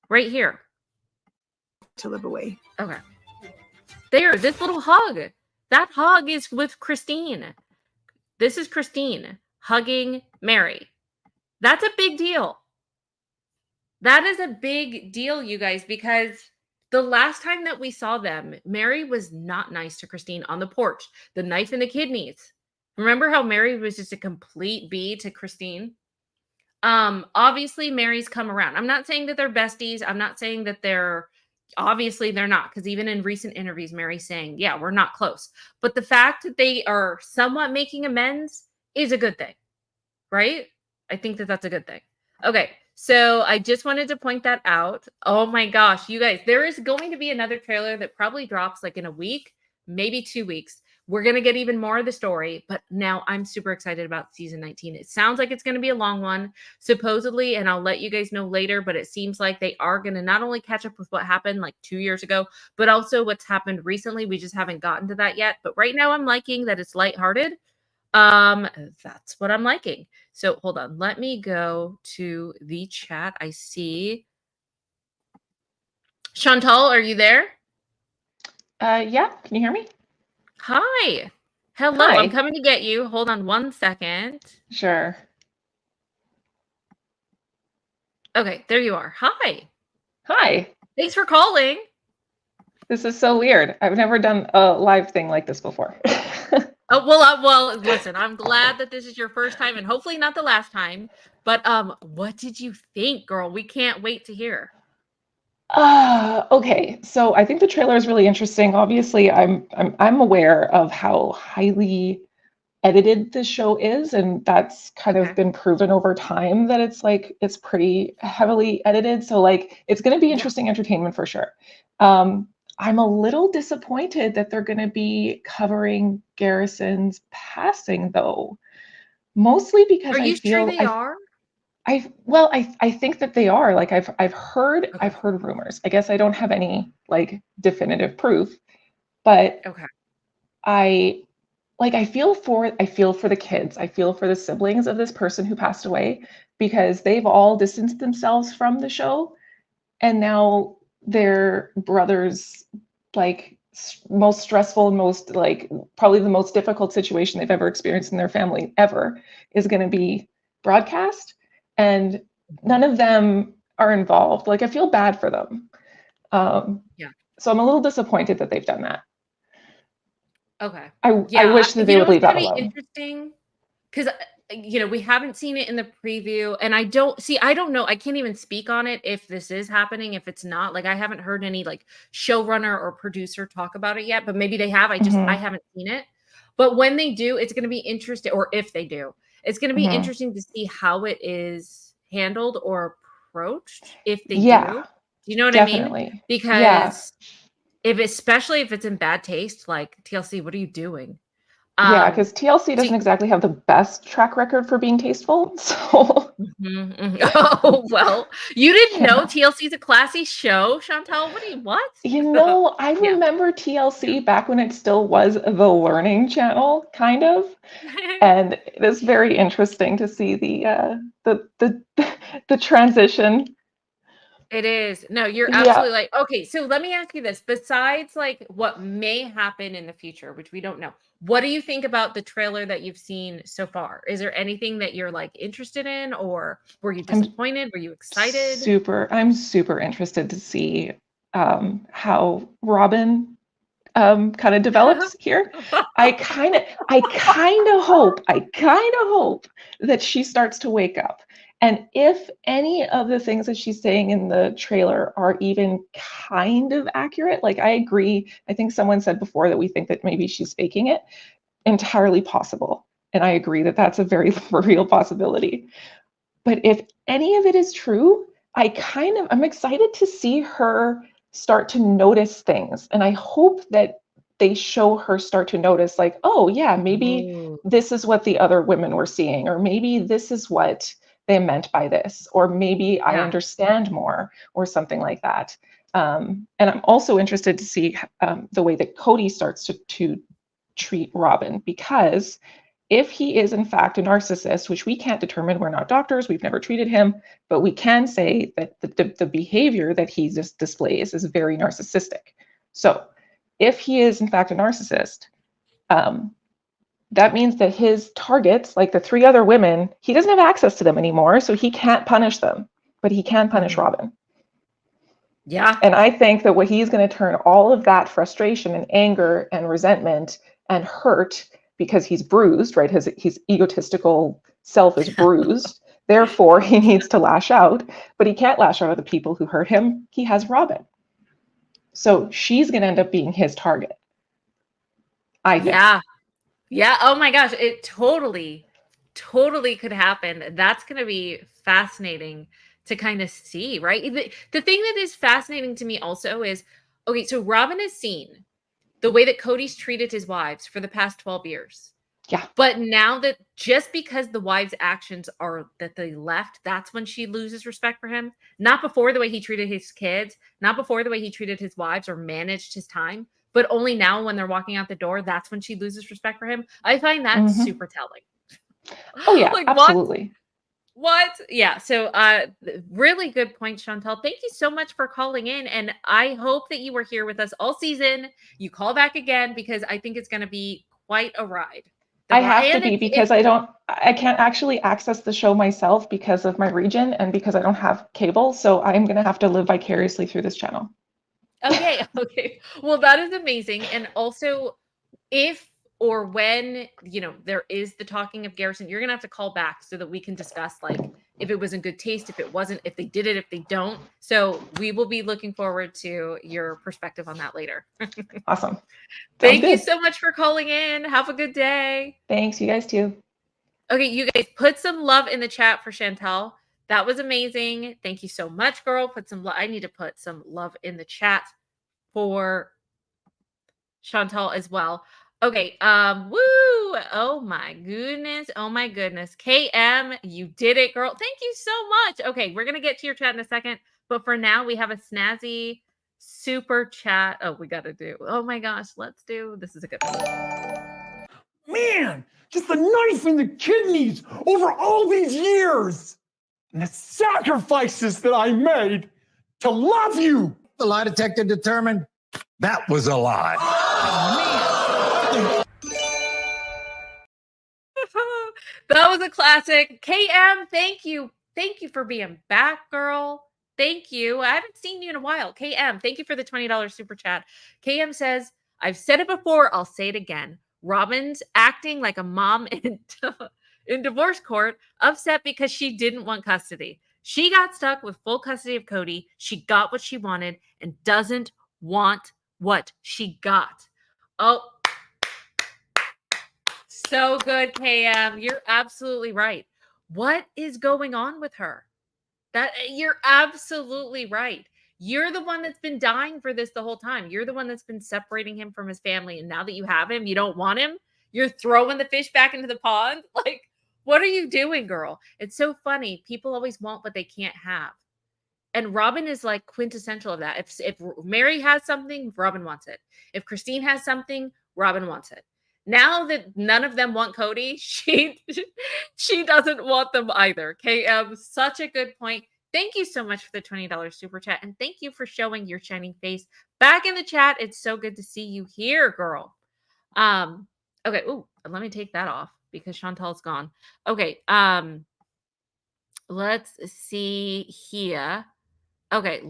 Right here. To live away. Okay. There, this little hug. That hug is with Christine. This is Christine hugging Meri. That's a big deal. That is a big deal, you guys, because the last time that we saw them, Meri was not nice to Christine on the porch. The knife in the kidneys. Remember how Meri was just a complete B to Christine? Obviously Meri's come around. I'm not saying that they're besties. I'm not saying that obviously they're not, because even in recent interviews, Meri's saying, yeah, we're not close. But the fact that they are somewhat making amends is a good thing, right? I think that that's a good thing. Okay. So I just wanted to point that out. Oh my gosh, you guys, there is going to be another trailer that probably drops like in a week, maybe 2 weeks. We're going to get even more of the story, but now I'm super excited about season 19. It sounds like it's going to be a long one, supposedly, and I'll let you guys know later, but it seems like they are going to not only catch up with what happened like 2 years ago, but also what's happened recently. We just haven't gotten to that yet, but right now I'm liking that it's lighthearted. That's what I'm liking. So hold on. Let me go to the chat. I see. Chantal, are you there? Yeah. Can you hear me? Hi. Hello, I'm Hi. coming to get you. Hold on 1 second. Sure. Okay, there you are. Hi. Hi. Thanks for calling. This is so weird. I've never done a live thing like this before. Oh, well, listen, I'm glad that this is your first time and hopefully not the last time. But what did you think, girl? We can't wait to hear. Okay. So I think the trailer is really interesting. Obviously, I'm aware of how highly edited the show is, and that's kind of Okay. been proven over time that it's pretty heavily edited. So like it's going to be Yeah. interesting entertainment for sure. I'm a little disappointed that they're going to be covering Garrison's passing though, mostly because Are I you sure feel they are? I think that they are. Like I've heard Okay. rumors. I guess I don't have any like definitive proof, but Okay. I I feel for the kids. I feel for the siblings of this person who passed away because they've all distanced themselves from the show, and now their brother's like most stressful, most like probably the most difficult situation they've ever experienced in their family ever is going to be broadcast, and none of them are involved. Like I feel bad for them. Yeah. So I'm a little disappointed that they've done that. Okay. I Yeah, wish that you they know would what's leave that gonna be alone. interesting? Because we haven't seen it in the preview, and I don't know. I can't even speak on it if this is happening, if it's not. Like I haven't heard any like showrunner or producer talk about it yet, but maybe they have. I Mhm. haven't seen it. But when they do, it's going to be interesting, or if they do, it's going to be Mhm. interesting to see how it is handled or approached if they do. Yeah, Do you know what I mean? definitely. Yeah. Because especially if it's in bad taste, like TLC, what are you doing? Yeah, Um, because TLC so doesn't exactly have the best track record for being tasteful. So, Mhm, mhm. Oh, well, you didn't know yeah. TLC is a classy show, Chantal? What? I Yeah. remember TLC back when it still was the learning channel, kind of. And it is very interesting to see the the transition. It is. No, you're Yeah. absolutely like okay, so let me ask you this. Besides, like, what may happen in the future, which we don't know, what do you think about the trailer that you've seen so far? Is there anything that you're, like, interested in, or were you I'm disappointed? Were you excited? I'm super interested to see how Robin kind of develops here. I kind of hope that she starts to wake up. And if any of the things that she's saying in the trailer are even kind of accurate, like I agree. I think someone said before that we think that maybe she's faking it. Entirely possible. And I agree that that's a very real possibility. But if any of it is true, I'm excited to see her start to notice things. And I hope that they show her start to notice, like, oh, yeah, maybe Ooh. this is what the other women were seeing, or maybe this is what they meant by this, or maybe I Yeah. understand more, or something like that. And I'm also interested to see the way that Kody starts to treat Robyn, because if he is in fact a narcissist, which we can't determine, we're not doctors, we've never treated him, but we can say that the behavior that he just displays is very narcissistic. So if he is in fact a narcissist, that means that his targets, like the three other women, he doesn't have access to them anymore, so he can't punish them, but he can punish Mhm. Robyn. Yeah. And I think that what he's going to turn all of that frustration and anger and resentment and hurt, because he's bruised, right? His egotistical self is bruised. Therefore, he needs to lash out, but he can't lash out at the people who hurt him. He has Robyn. So she's going to end up being his target, I think. Yeah. Yeah. Oh my gosh. It totally could happen. That's going to be fascinating to kind of see, right? The thing that is fascinating to me also is okay, so Robyn has seen the way that Kody's treated his wives for the past 12 years. Yeah. But now that just because the wives' actions are that they left, that's when she loses respect for him. Not before the way he treated his kids, not before the way he treated his wives or managed his time, but only now when they're walking out the door, that's when she loses respect for him. I find that Mm-hmm. super telling. Oh, yeah, Like what? absolutely. What? Yeah. So, really good point, Chantal. Thank you so much for calling in. And I hope that you were here with us all season. You call back again because I think it's going to be quite a ride. I have to And be because I can't actually access the show myself because of my region and because I don't have cable. So I'm going to have to live vicariously through this channel. Okay. Well, that is amazing. And also, if or when, there is the talking of Garrison, you're going to have to call back so that we can discuss, like, if it was in good taste, if it wasn't, if they did it, if they don't. So we will be looking forward to your perspective on that later. Awesome. Thank you so much for calling in. Have a good day. Thanks. You guys too. Okay, you guys put some love in the chat for Chantel. That was amazing. Thank you so much, girl. Put some I need to put some love in the chat for Chantal as well. Okay, woo! Oh my goodness. KM, you did it, girl. Thank you so much. Okay, we're gonna get to your chat in a second, but for now, we have a snazzy super chat. Oh, we gotta do. Oh my gosh, let's do. This is a good one. Man, just the knife in the kidneys over all these years. And the sacrifices that I made to love you. The lie detector determined that was a lie. That was a classic. KM, thank you. Thank you for being back, girl. Thank you. I haven't seen you in a while. KM, thank you for the $20 super chat. KM says, I've said it before, I'll say it again. Robyn's acting like a mom in divorce court, upset because she didn't want custody. She got stuck with full custody of Kody. She got what she wanted and doesn't want what she got. Oh, so good, KM. You're absolutely right. What is going on with her? You're absolutely right. You're the one that's been dying for this the whole time. You're the one that's been separating him from his family. And now that you have him, you don't want him. You're throwing the fish back into the pond. Like, what are you doing, girl? It's so funny. People always want what they can't have. And Robyn is like quintessential of that. If Meri has something, Robyn wants it. If Christine has something, Robyn wants it. Now that none of them want Kody, she doesn't want them either. KM, such a good point. Thank you so much for the $20 super chat. And thank you for showing your shining face back in the chat. It's so good to see you here, girl. Okay. Ooh, let me take that off because Chantal's gone. Okay. Let's see here. Okay,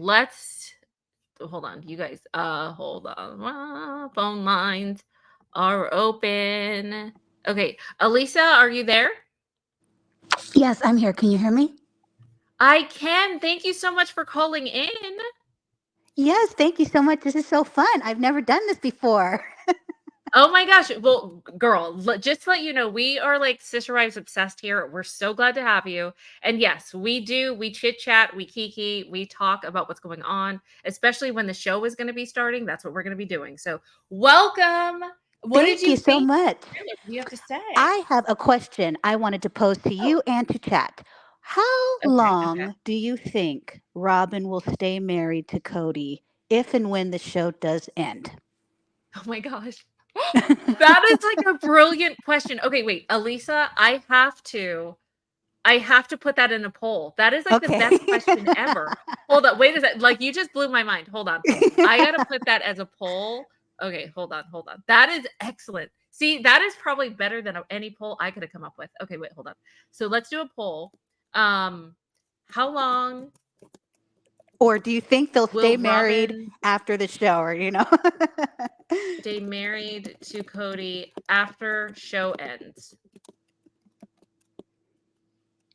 hold on, you guys. Hold on. Phone lines are open. Okay, Elisa, are you there? Yes, I'm here. Can you hear me? I can. Thank you so much for calling in. Yes, thank you so much. This is so fun. I've never done this before. Oh my gosh. Well, girl, just to let you know, we are like Sisterwives obsessed here. We're so glad to have you. And yes, we chit chat, we kiki, we talk about what's going on, especially when the show is going to be starting. That's what we're going to be doing. So welcome. Thank you so much. What do you have to say? I have a question I wanted to pose to you and to chat. How long do you think Robyn will stay married to Kody if and when the show does end? Oh my gosh. That is like a brilliant question. Okay, wait, Elisa, I have to put that in a poll. That is like the best question ever. Hold on, wait a second. Like, you just blew my mind. Hold on. I gotta put that as a poll. Okay, hold on. That is excellent. See, that is probably better than any poll I could have come up with. Okay, wait, hold on. So let's do a poll. How long? Or do you think they'll stay married after the show, or stay married to Kody after show ends?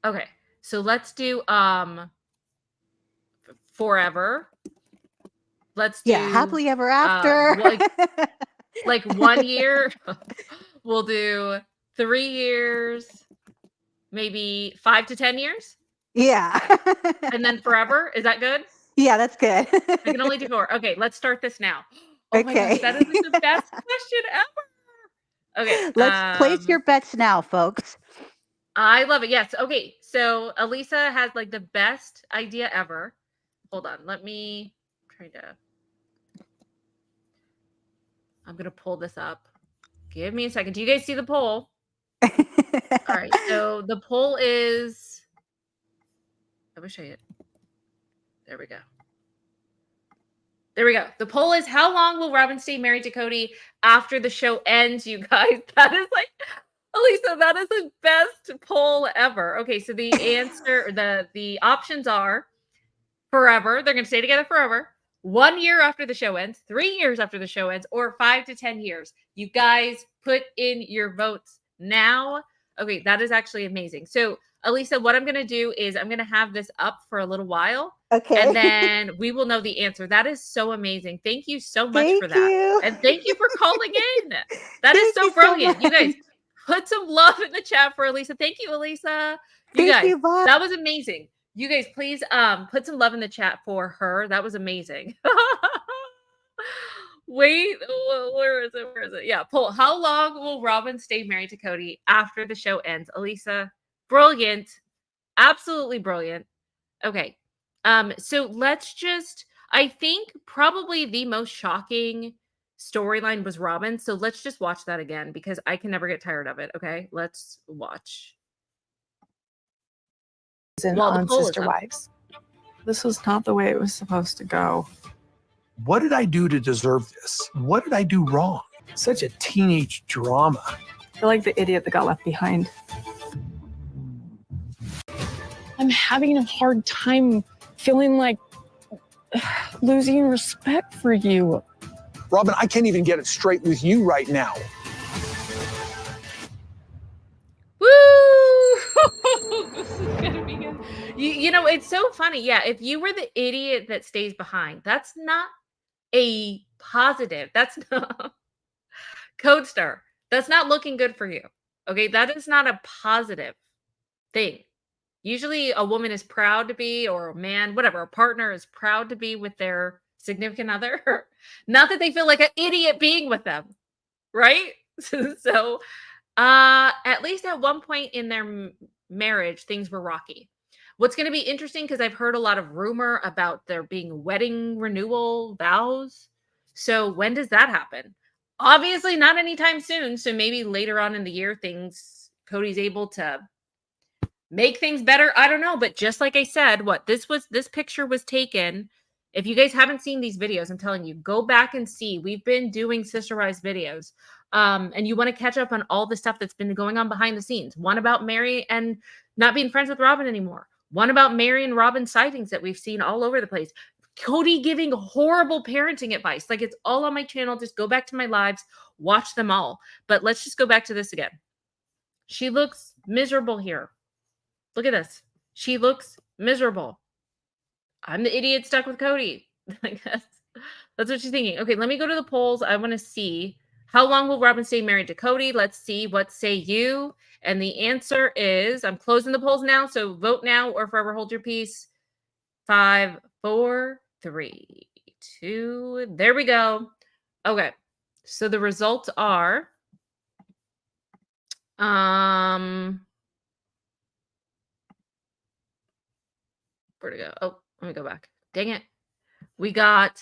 Okay, so let's do forever. Let's do happily ever after. like 1 year. We'll do 3 years, maybe 5 to 10 years. Yeah. And then forever. Is that good? Yeah, that's good. I can only do 4. Okay, let's start this now. Oh my gosh, that is like the best question ever. Okay. Let's place your bets now, folks. I love it. Yes. Okay. So Elisa has like the best idea ever. Hold on. Let me I'm going to pull this up. Give me a second. Do you guys see the poll? All right. So the poll is, there we go. There we go. The poll is, how long will Robyn stay married to Kody after the show ends, you guys? That is like, Elisa, that is the best poll ever. Okay, so the answer, the options are forever. They're going to stay together forever. 1 year after the show ends, 3 years after the show ends, or 5 to 10 years. You guys put in your votes now. Okay, that is actually amazing. So, Elisa, what I'm going to do is I'm going to have this up for a little while. Okay. And then we will know the answer. That is so amazing. Thank you so much Thank for that. you. And thank you for calling in. That is Thank so you so brilliant. You guys, much. put some love in the chat for Elisa. Thank you, Elisa. You Thank guys, you, bye. that was amazing. You guys, please put some love in the chat for her. That was amazing. Wait, where is it? Where is it? Yeah, poll. How long will Robyn stay married to Kody after the show ends? Elisa, brilliant. Absolutely brilliant. Okay. So let's just, I think probably the most shocking storyline was Robyn. So let's just watch that again because I can never get tired of it. Okay, let's watch. While the On poll is up. Sisterwives. This was not the way it was supposed to go. What did I do to deserve this? What did I do wrong? Such a teenage drama. I feel like the idiot that got left behind. I'm having a hard time feeling like losing respect for you. Robyn, I can't even get it straight with you right now. Woo! This is gonna be good. You know, it's so funny. Yeah, if you were the idiot that stays behind, that's not a positive. That's not Code Star. That's not looking good for you. Okay, that is not a positive thing. Usually a woman is proud to be, or a man, whatever, a partner is proud to be with their significant other. Not that they feel like an idiot being with them, right? So, at least at one point in their marriage, things were rocky. What's going to be interesting, because I've heard a lot of rumor about there being wedding renewal vows. So when does that happen? Obviously not anytime soon. So maybe later on in the year, Cody's able to make things better. I don't know. But just like I said, this picture was taken. If you guys haven't seen these videos, I'm telling you, go back and see. We've been doing Sisterwives videos. And you want to catch up on all the stuff that's been going on behind the scenes. One about Meri and not being friends with Robyn anymore. One about Meri and Robyn sightings that we've seen all over the place. Kody giving horrible parenting advice. Like, it's all on my channel. Just go back to my lives, watch them all. But let's just go back to this again. She looks miserable here. Look at this. She looks miserable. I'm the idiot stuck with Kody. I guess that's what she's thinking. Okay, let me go to the polls. I want to see, how long will Robyn stay married to Kody? Let's see. What say you? And the answer is, I'm closing the polls now, so vote now or forever hold your peace. 5, 4, 3, 2. There we go. Okay, so the results are, where'd it go? Oh, let me go back. Dang it. We got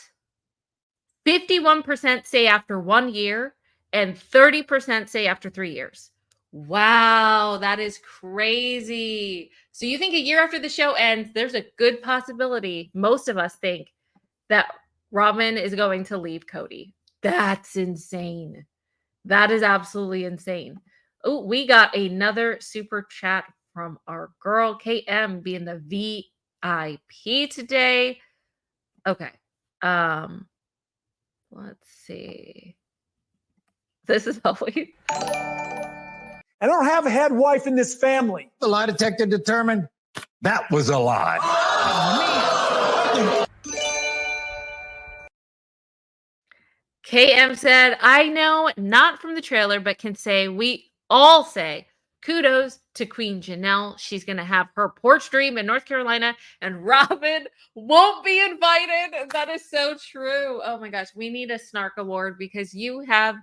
51% say after 1 year and 30% say after 3 years. Wow, that is crazy. So you think a year after the show ends, there's a good possibility, most of us think, that Robyn is going to leave Kody. That's insane. That is absolutely insane. Oh, we got another super chat from our girl KM being the VIP today. Okay. Let's see. This is how we. I don't have a head wife in this family. The lie detector determined that was a lie. KM said, I know, not from the trailer, but can say, we all say, kudos to Queen Janelle. She's going to have her porch dream in North Carolina, and Robyn won't be invited. That is so true. Oh my gosh, we need a snark award because you have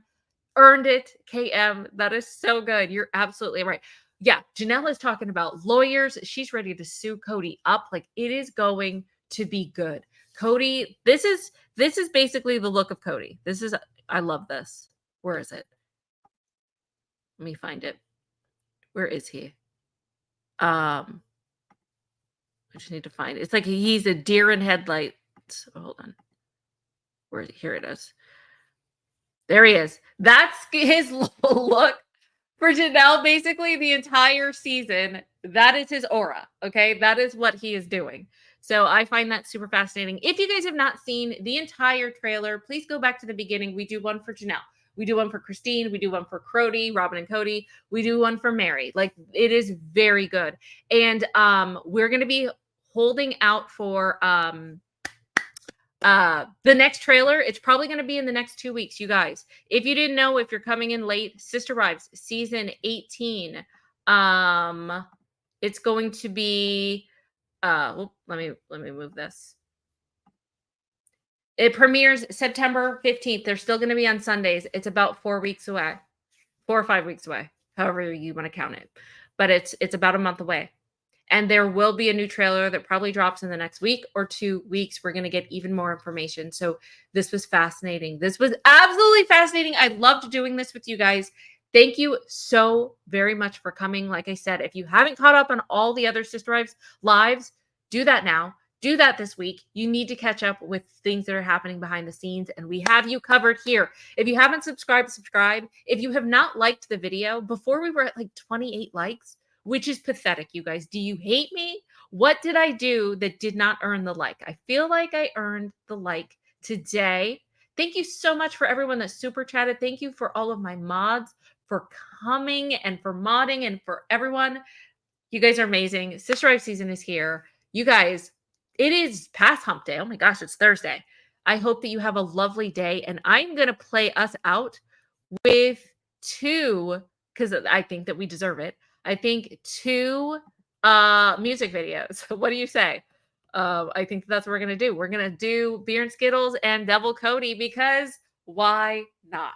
earned it, KM. That is so good. You're absolutely right. Yeah, Janelle is talking about lawyers. She's ready to sue Kody up. Like, it is going to be good. Kody, this is basically the look of Kody. I love this. Where is it? Let me find it. Where is he? I just need to find it. It's like he's a deer in headlights. Hold on. Here it is. There he is. That's his look for Janelle, basically the entire season. That is his aura. Okay. That is what he is doing. So I find that super fascinating. If you guys have not seen the entire trailer, please go back to the beginning. We do one for Janelle. We do one for Christine. We do one for Kody, Robyn and Kody. We do one for Meri. Like, it is very good. And we're going to be holding out for the next trailer. It's probably going to be in the next 2 weeks, you guys. If you didn't know, if you're coming in late, Sisterwives season 18. It's going to be let me move this. It premieres September 15th. They're still going to be on Sundays. It's about 4 weeks away. 4 or 5 weeks away, however you want to count it. But it's about a month away. And there will be a new trailer that probably drops in the next week or 2 weeks. We're going to get even more information. So this was fascinating. This was absolutely fascinating. I loved doing this with you guys. Thank you so very much for coming. Like I said, if you haven't caught up on all the other Sisterwives lives, do that now. Do that this week. You need to catch up with things that are happening behind the scenes, and we have you covered here. If you haven't subscribed, subscribe. If you have not liked the video, before we were at like 28 likes, which is pathetic, you guys. Do you hate me? What did I do that did not earn the like? I feel like I earned the like today. Thank you so much for everyone that super chatted. Thank you for all of my mods for coming and for modding and for everyone. You guys are amazing. Sisterwives season is here. You guys, it is past hump day. Oh my gosh, it's Thursday. I hope that you have a lovely day, and I'm going to play us out with two, because I think that we deserve it. I think 2 music videos. What do you say? I think that's what we're going to do. We're going to do Beer and Skittles and Devil Kody, because why not?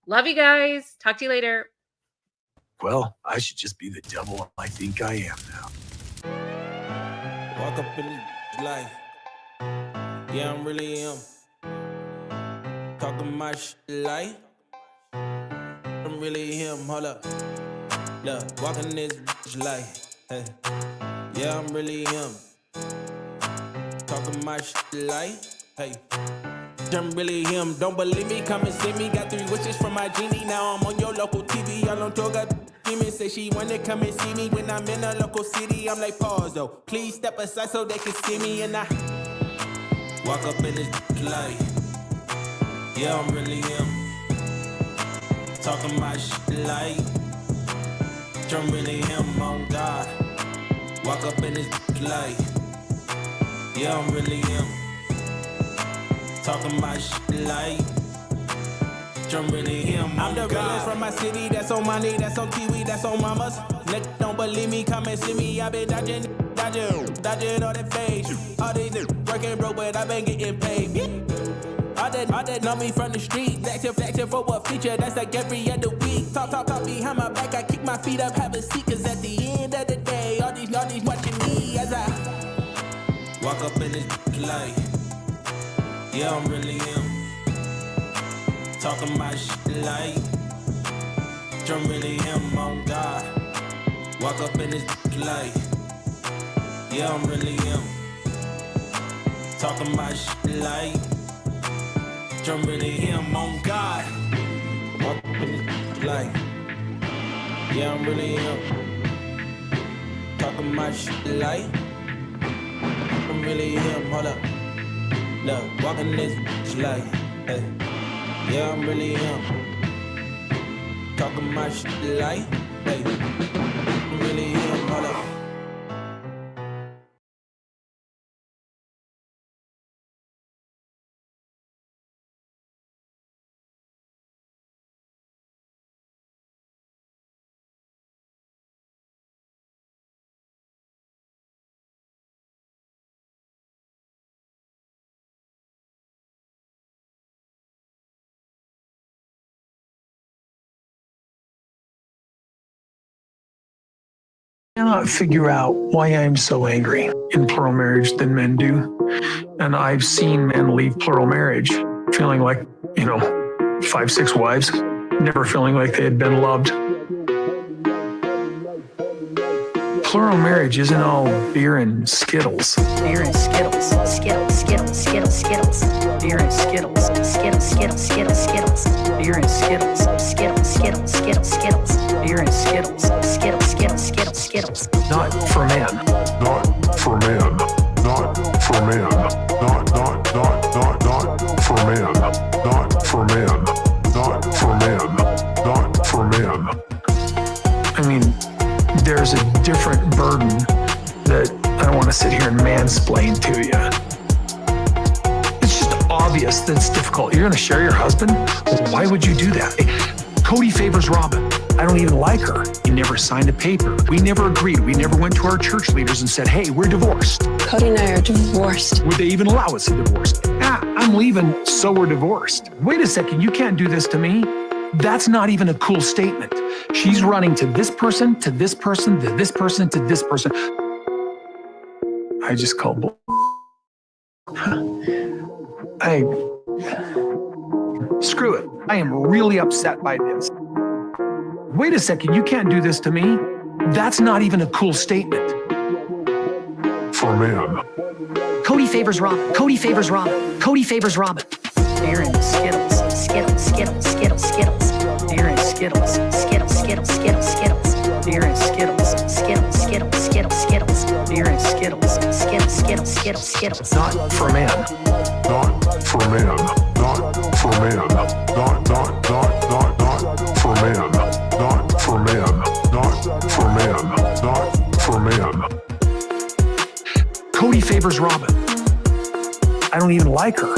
Love you guys. Talk to you later. Well, I should just be the devil I think I am now. Walk up in the life. Yeah, I'm really him. Talking my shit like I'm really him. Hold up. Look, walking this bitch life. Hey. Yeah, I'm really him. Talking my shit like, hey. I'm really him. Don't believe me? Come and see me. Got 3 wishes from my genie. Now I'm on your local TV. Y'all on tour. Got demons. Say she wanna come and see me when I'm in a local city. I'm like, pause though. Please step aside so they can see me. And I walk up in this light. Yeah, I'm really him. Talking my shit like I'm really him. On God. Walk up in this light. Yeah, I'm really him. Talking my shit like I'm really him. I'm the realest from my city. That's on money, that's on TV, that's on mamas. Niggas don't believe me, come and see me. I been dodging all that face. All these niggas working broke, but I been getting paid. All that know me from the street. Flexing for what feature, that's like every other week. Talk behind my back, I kick my feet up, have a seat. Cause at the end of the day, all these watching me as I walk up in this light. Yeah, I'm really him. Talking my shit like I'm really him. On God. Walk up in this light. Yeah, I'm really him. Talking my shit like I'm really him. On God. Walk up in this light. Yeah, I'm really him. Talking my shit like I'm really him. Hold up. Look, walking this bitch like, hey. Yeah, I'm really him. Talking my shit like, hey. I'm really him. Hold up. I cannot figure out why I'm so angry in plural marriage than men do. And I've seen men leave plural marriage feeling like, 5, 6 wives, never feeling like they had been loved. Plural marriage isn't all beer and Skittles. Beer and Skittles. Skittles, Skittles, Skittles, Skittles. Beer and Skittles. Skittles, Skittles, Skittles, Skittles. Beer and Skittles. Skittles, Skittles, Skittles, Skittles. Beer and Skittles. Skittles, Skittles, Skittles, Skittles. Not for man. Not for man. Not for man. Not for man. Not for man. Not for man. Not for man. I mean, there's a different burden that I don't want to sit here and mansplain to you. It's just obvious that it's difficult. You're going to share your husband? Why would you do that? Kody favors Robyn. I don't even like her. He never signed a paper. We never agreed. We never went to our church leaders and said, hey, we're divorced. Kody and I are divorced. Would they even allow us a divorce? I'm leaving, so we're divorced. Wait a second, you can't do this to me. That's not even a cool statement. She's running to this person, to this person, to this person, to this person. I just called bull. Screw it. I am really upset by this. Wait a second, you can't do this to me. That's not even a cool statement. For man. Kody favors Robyn. Kody favors Robyn. Kody favors Robyn. Beer and Skittles. Skittles, Skittles, Skittles, Skittles. Beer and Skittles. Skittles, Skittles, Skittles, Skittles. Beer and Skittles. Skittles, Skittles, Skittles, Skittles. Beer and Skittles. Skittles, Skittles, Skittles, Skittles. Not for man. Not for man. Not for man. Not for man. Not for man. Not for man. Not for man. Kody favors Robyn. I don't even like her.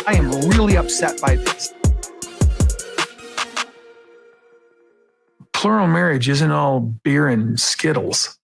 I am really upset by this. Plural marriage isn't all beer and Skittles.